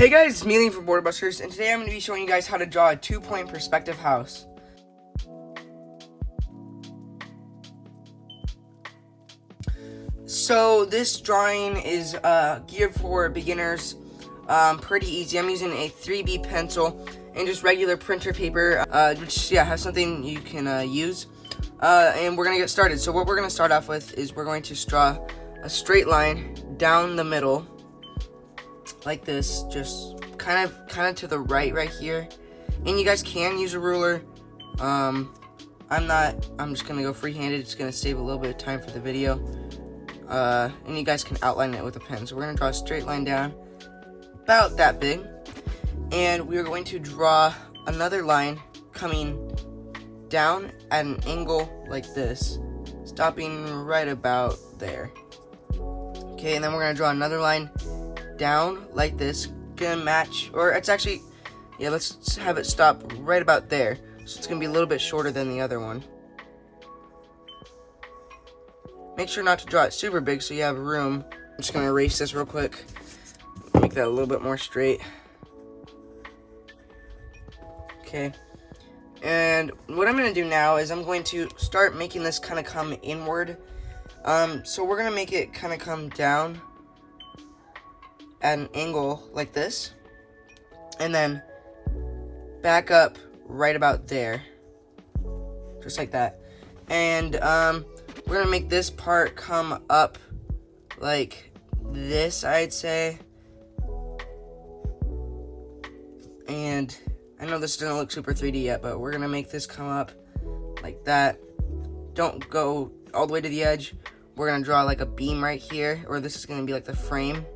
Hey guys, it's Mealing from Border Busters, and today I'm going to be showing you guys how to draw a 2-point perspective house. So this drawing is geared for beginners, pretty easy. I'm using a 3B pencil and just regular printer paper, which has something you can use. And we're going to get started. So what we're going to start off with is we're going to draw a straight line down the middle, like this, just kind of to the right here. And you guys can use a ruler. I'm just gonna go free-handed. It's gonna save a little bit of time for the video. And you guys can outline it with a pen. So we're gonna draw a straight line down about that big, and we're going to draw another line coming down at an angle like this, stopping right about there. Okay, and then we're gonna draw another line down like this, gonna match, or it's actually, let's have it stop right about there, so it's gonna be a little bit shorter than the other one. Make sure not to draw it super big so you have room. I'm just gonna erase this real quick, make that a little bit more straight. Okay, and what I'm gonna do now is I'm going to start making this kind of come inward. So we're gonna make it kind of come down at an angle like this, and then back up right about there, just like that. And we're gonna make this part come up like this, I'd say. And I know this doesn't look super 3D yet, but we're gonna make this come up like that. Don't go all the way to the edge. We're gonna draw like a beam right here, or this is gonna be like the frame.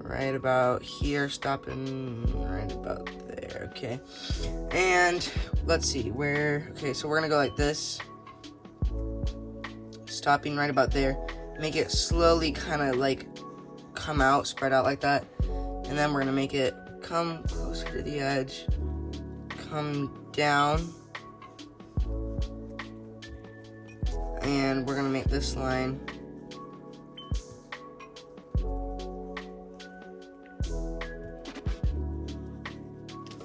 Right about here, stopping right about there, okay. And let's see, okay, so we're gonna go like this, stopping right about there, make it slowly kind of like come out, spread out like that, and then we're gonna make it come closer to the edge, come down, and we're gonna make this line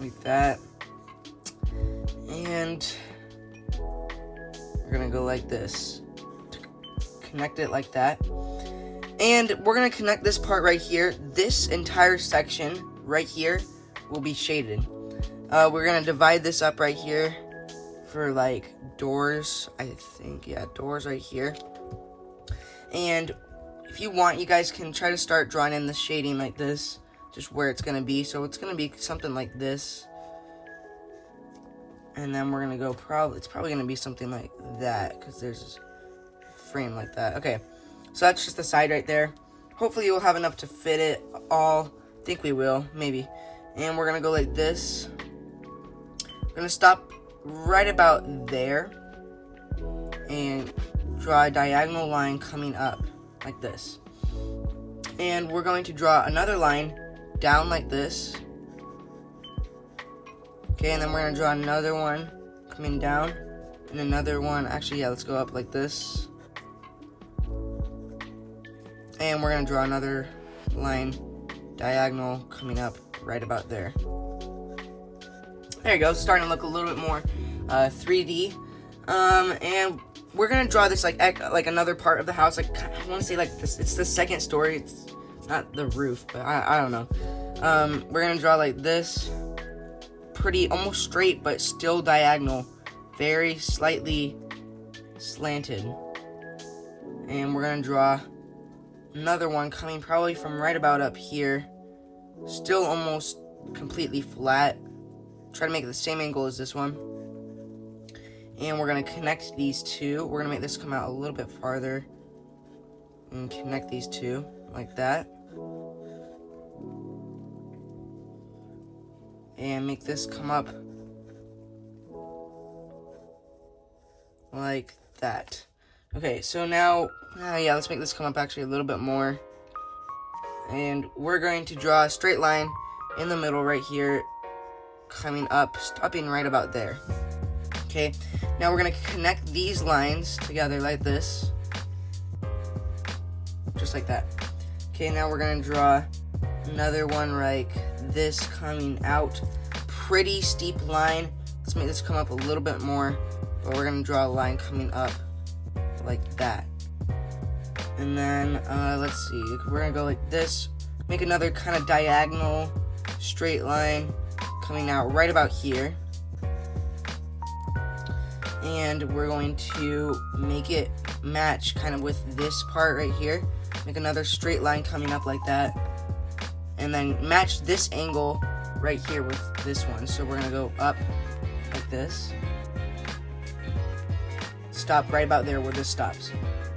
like that, and we're gonna go like this to connect it like that. And we're gonna connect this part right here. This entire section right here will be shaded. We're gonna divide this up right here for like doors, I think. Yeah, doors right here. And if you want, you guys can try to start drawing in the shading like this, just where it's gonna be. So it's gonna be something like this, and then we're gonna go it's probably gonna be something like that, because there's a frame like that. Okay, so that's just the side right there. Hopefully you'll have enough to fit it all. I think we will, maybe. And we're gonna go like this. We're gonna stop right about there and draw a diagonal line coming up like this. And we're going to draw another line down like this. Okay, and then we're gonna draw another one coming down, and another one, actually, let's go up like this. And we're gonna draw another line diagonal coming up right about there. There you go, starting to look a little bit more 3D. And we're gonna draw this like another part of the house. Like, I want to say like this. It's the second story. It's not the roof, but I don't know. We're gonna draw like this, pretty almost straight, but still diagonal, very slightly slanted. And we're gonna draw another one coming probably from right about up here, still almost completely flat. Try to make it the same angle as this one. And we're gonna connect these two. We're gonna make this come out a little bit farther and connect these two like that. And make this come up like that. Okay, so now, let's make this come up actually a little bit more. And we're going to draw a straight line in the middle right here, coming up, stopping right about there. Okay, now we're gonna connect these lines together like this, just like that. Okay, now we're gonna draw another one like this coming out. Pretty steep line. Let's make this come up a little bit more, but we're gonna draw a line coming up like that. And then let's see, we're gonna go like this. Make another kind of diagonal straight line coming out right about here. And we're going to make it match kind of with this part right here. Make another straight line coming up like that. And then match this angle right here with this one. So we're gonna go up like this. Stop right about there where this stops.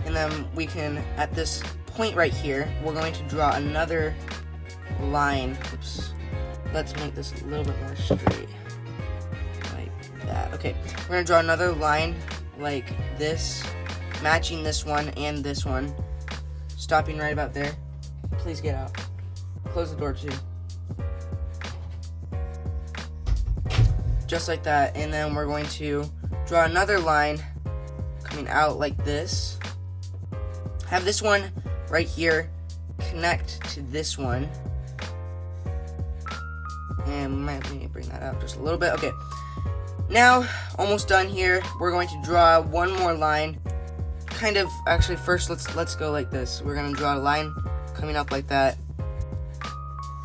And then we can, at this point right here, we're going to draw another line. Oops. Let's make this a little bit more straight. That. Okay, we're gonna draw another line like this, matching this one and this one, stopping right about there. Please get out. Close the door too. Just like that, and then we're going to draw another line coming out like this. Have this one right here connect to this one. And we might need to bring that out just a little bit. Okay. Now, almost done here. We're going to draw one more line. Kind of, actually, first let's go like this. We're gonna draw a line coming up like that,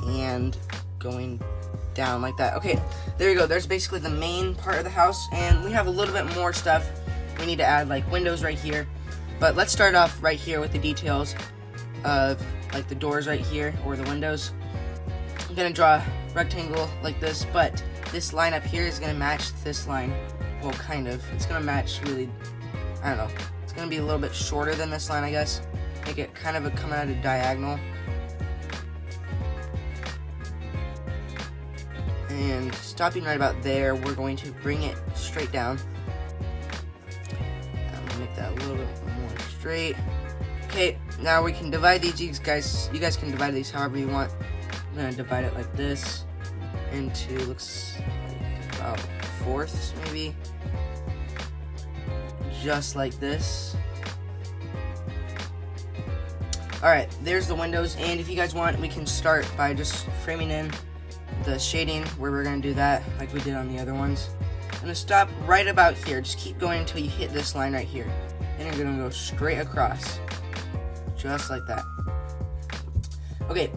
and going down like that. Okay, there you go. There's basically the main part of the house, and we have a little bit more stuff we need to add, like windows right here. But let's start off right here with the details of like the doors right here, or the windows. I'm gonna draw a rectangle like this, but this line up here is going to match this line. Well, kind of. It's going to match really, I don't know. It's going to be a little bit shorter than this line, I guess. Make it kind of come out at a diagonal. And stopping right about there, we're going to bring it straight down. I'm going to make that a little bit more straight. Okay, now we can divide these. You guys can divide these however you want. I'm going to divide it like this into, looks like about fourths maybe, just like this. Alright, there's the windows, and if you guys want, we can start by just framing in the shading where we're going to do that like we did on the other ones. I'm going to stop right about here. Just keep going until you hit this line right here, and you're going to go straight across, just like that. Okay,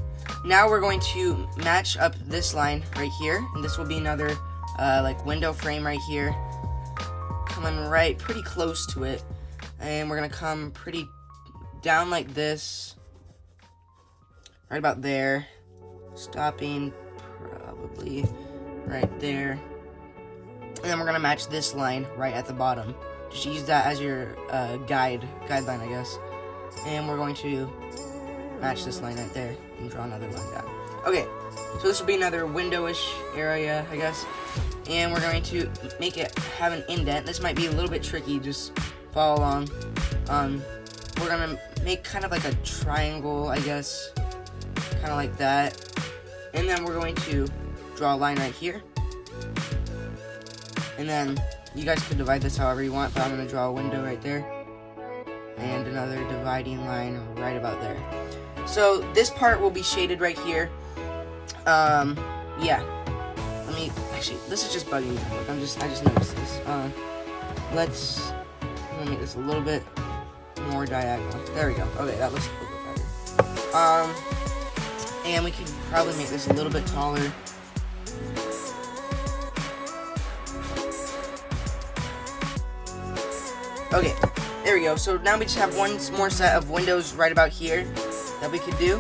now we're going to match up this line right here, and this will be another like window frame right here, coming right pretty close to it, and we're gonna come pretty down like this, right about there, stopping probably right there, and then we're gonna match this line right at the bottom. Just use that as your guideline, I guess, and we're going to match this line right there and draw another line down. Okay, so this will be another window-ish area, I guess, and we're going to make it have an indent. This might be a little bit tricky, just follow along. We're gonna make kind of like a triangle, I guess, kind of like that, and then we're going to draw a line right here, and then you guys can divide this however you want, but I'm gonna draw a window right there, and another dividing line right about there. So this part will be shaded right here. Yeah. Let me actually. This is just bugging me. Look, I just noticed this. I'm gonna make this a little bit more diagonal. There we go. Okay, that looks a little bit better. And we can probably make this a little bit taller. Okay, there we go. So now we just have one more set of windows right about here that we could do.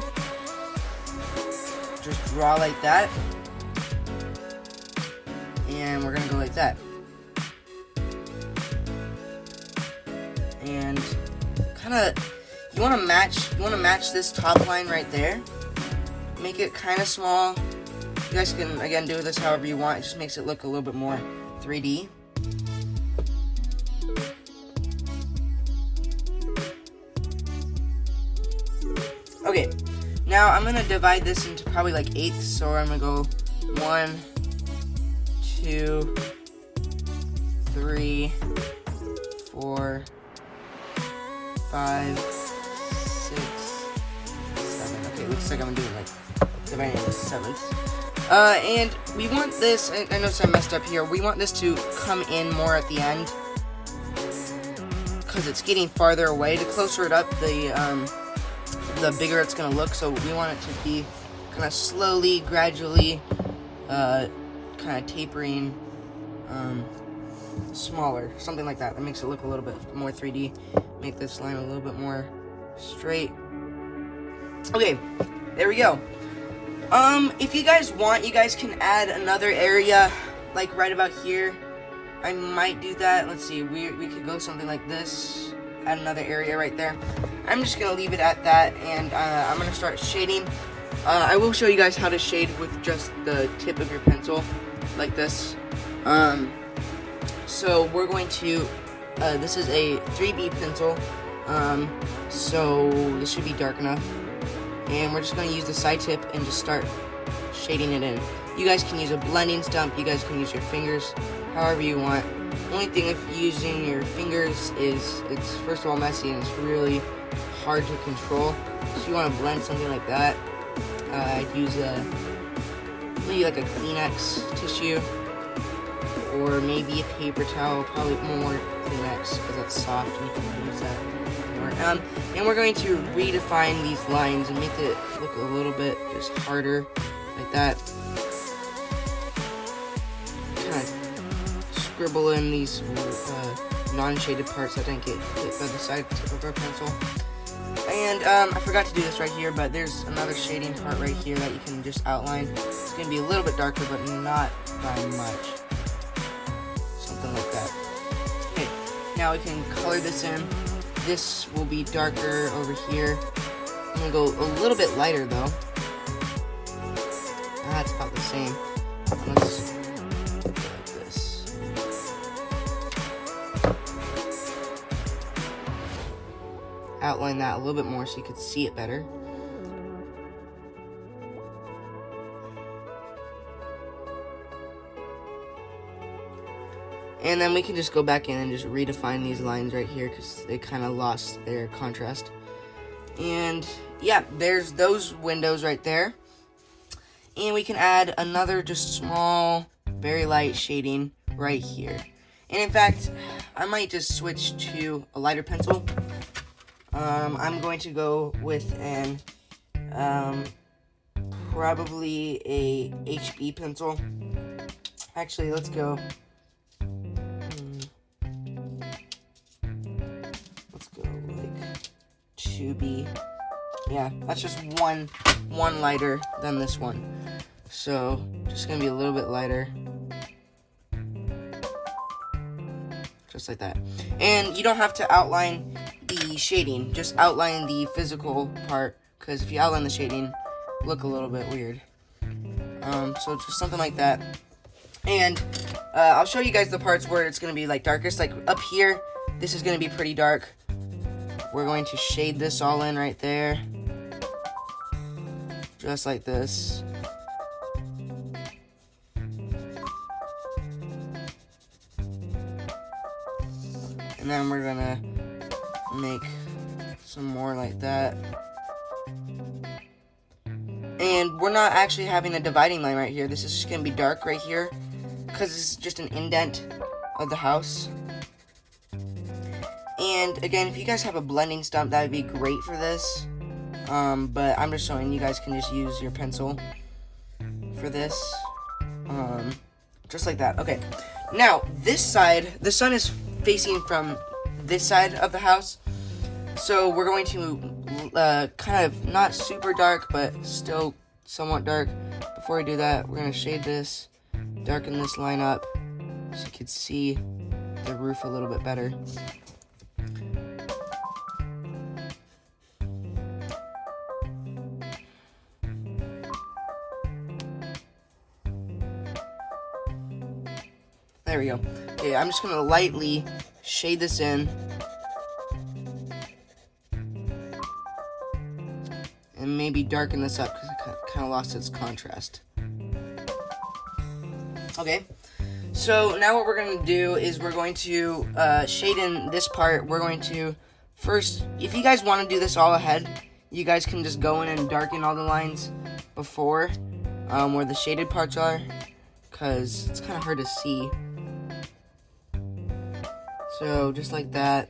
Just draw like that. And we're gonna go like that. And kinda, you wanna match this top line right there. Make it kinda small. You guys can again do this however you want. It just makes it look a little bit more 3D. Okay, now I'm gonna divide this into probably like eighths, so I'm gonna go 1, 2, 3, 4, 5, 6, 7. Okay, looks like I'm doing like dividing into sevenths. And we want this, I noticed I messed up here, we want this to come in more at the end, because it's getting farther away. The closer it up, the bigger it's going to look, so we want it to be kind of slowly, gradually, kind of tapering, smaller, something like that. That makes it look a little bit more 3D, make this line a little bit more straight. Okay, there we go. If you guys want, you guys can add another area, like right about here. I might do that. Let's see, we could go something like this, add another area right there. I'm just gonna leave it at that, and I'm gonna start shading. I will show you guys how to shade with just the tip of your pencil, like this. So we're going to, this is a 3B pencil, so this should be dark enough. And we're just going to use the side tip and just start shading it in. You guys can use a blending stump, you guys can use your fingers, however you want. The only thing with using your fingers is it's first of all messy and it's really hard to control. So if you want to blend something like that, I'd use maybe like a Kleenex tissue or maybe a paper towel, probably more Kleenex because it's soft and you can use that. And we're going to redefine these lines and make it look a little bit just harder, like that. Kind of scribble in these non-shaded parts that didn't get hit by the side tip of our pencil. And I forgot to do this right here, but there's another shading part right here that you can just outline. It's going to be a little bit darker, but not by much. Something like that. Okay, now we can color this in. This will be darker over here. I'm going to go a little bit lighter though. That's about the same. Let's do it like this. Outline that a little bit more so you could see it better. And then we can just go back in and just redefine these lines right here because they kind of lost their contrast. And yeah, there's those windows right there. And we can add another just small, very light shading right here. And in fact, I might just switch to a lighter pencil. I'm going to go with an probably a HB pencil. Actually, let's go. Let's go like 2B. Yeah, that's just one lighter than this one. So just gonna be a little bit lighter. Just like that. And you don't have to outline the shading, just outline the physical part, because if you outline the shading, look a little bit weird. So just something like that. And I'll show you guys the parts where it's going to be like darkest. Like up here, this is going to be pretty dark. We're going to shade this all in right there. Just like this. And then we're going to make some more like that. And we're not actually having a dividing line right here. This is just going to be dark right here because this is just an indent of the house. And again, if you guys have a blending stump, that would be great for this. But I'm just showing you guys can just use your pencil for this. Just like that. Okay. Now, this side, the sun is facing from this side of the house. So we're going to kind of not super dark, but still somewhat dark. Before we do that, we're going to shade this, darken this line up so you can see the roof a little bit better. There we go. Okay, I'm just going to lightly shade this in. And maybe darken this up because it kind of lost its contrast. Okay, so now what we're going to do is we're going to shade in this part. We're going to first, if you guys want to do this all ahead, you guys can just go in and darken all the lines. before, where the shaded parts are, because it's kind of hard to see. So just like that,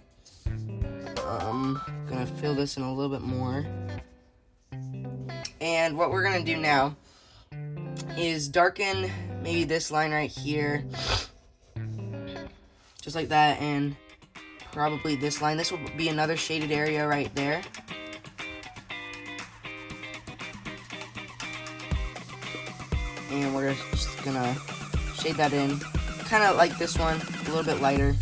gonna fill this in a little bit more. And what we're gonna do now is darken maybe this line right here, just like that, and probably this line. This will be another shaded area right there. And we're just gonna shade that in, kind of like this one, a little bit lighter.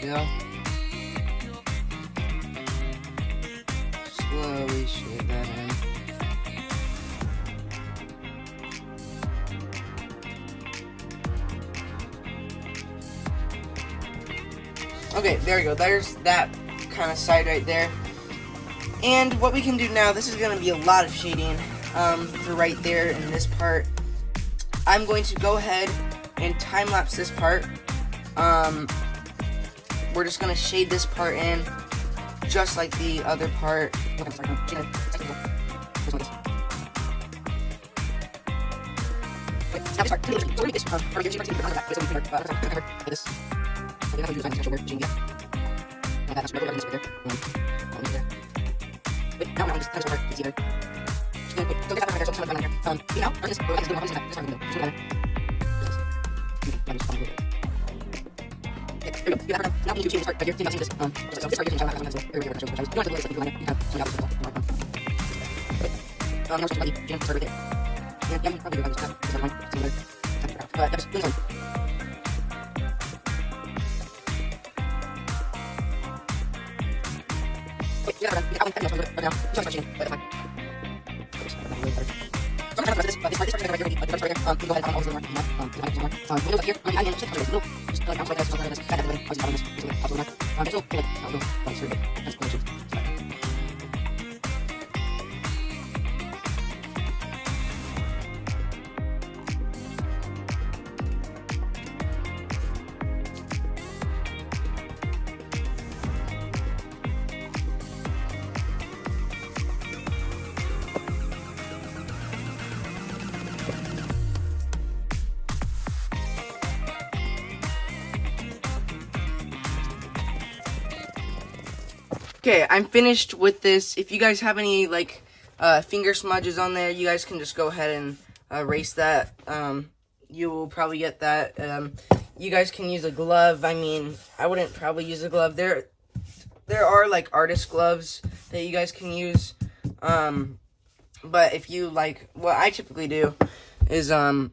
Go. Slowly shade that in. Okay, there we go. There's that kind of side right there. And what we can do now, this is going to be a lot of shading for right there in this part. I'm going to go ahead and time-lapse this part. We're just going to shade this part in, just like the other part. Okay, I'm finished with this. If you guys have any like finger smudges on there, you guys can just go ahead and erase that. You will probably get that. You guys can use a glove. I mean, I wouldn't probably use a glove. There are like artist gloves that you guys can use. But if you like, what I typically do is I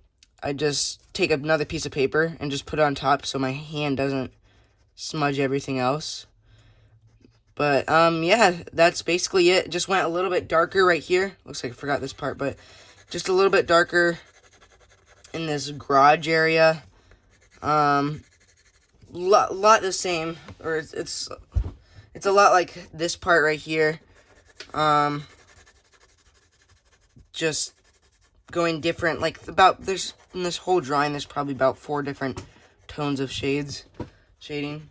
just take another piece of paper and just put it on top so my hand doesn't smudge everything else. But, yeah, that's basically it. Just went a little bit darker right here. Looks like I forgot this part, but just a little bit darker in this garage area. Lot the same, or it's a lot like this part right here. Just going different, like there's, in this whole drawing, there's probably about 4 different tones of shading.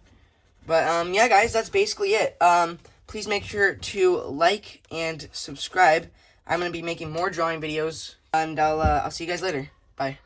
But, yeah, guys, that's basically it. Please make sure to like and subscribe. I'm going to be making more drawing videos, and I'll see you guys later. Bye.